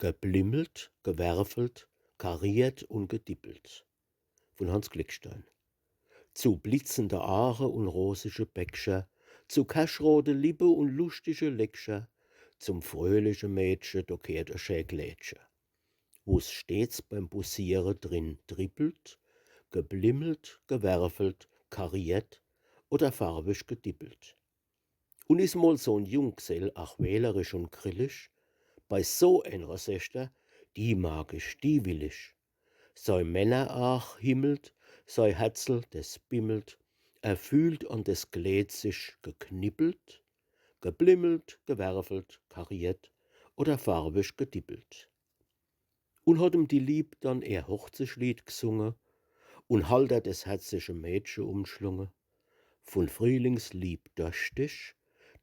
Geblimmelt, gewerfelt, kariert und gedippelt von Hans Glickstein. Zu blitzende Aare und rosige Bäckscher, zu kaschrote Lippe und lustige Leckscher, zum fröhliche Mädchen do kehrt a Schäglätsche, wo's stets beim Bussiere drin trippelt, geblimmelt, gewerfelt, kariert oder farbig gedippelt. Und is mal so'n Junggesell ach wählerisch und grillisch, bei so einer Sechter, die mag ich, die will ich. Sei Männer ach himmelt, sei Herzl, des bimmelt, er fühlt und des Glied sich geknippelt, geblimmelt, gewerfelt, kariert oder farbig gedippelt. Und hat ihm die Lieb dann er Hochzeitslied gesungen und halt er des herzliche Mädchen umschlungen, von Frühlingslieb durstig,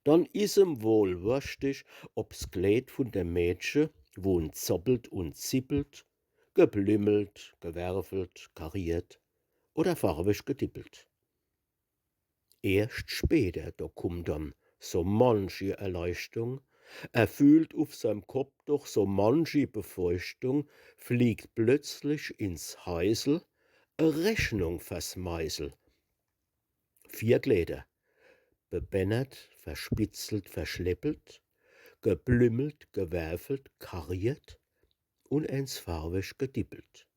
dann is ihm wohl wurstig, ob's Kleid von der Mädchen, wo'n zoppelt und zippelt, geblümmelt, gewerfelt, kariert oder farbig gedippelt. Erst später, da kommt dann so manche Erleuchtung, er fühlt auf seinem Kopf doch so manche Befeuchtung, fliegt plötzlich ins Häusel, a Rechnung versmeißel. 4 Glieder, bebennert, verspitzelt, verschleppelt, geblümmelt, gewerfelt, kariert und eins farbig gedippelt.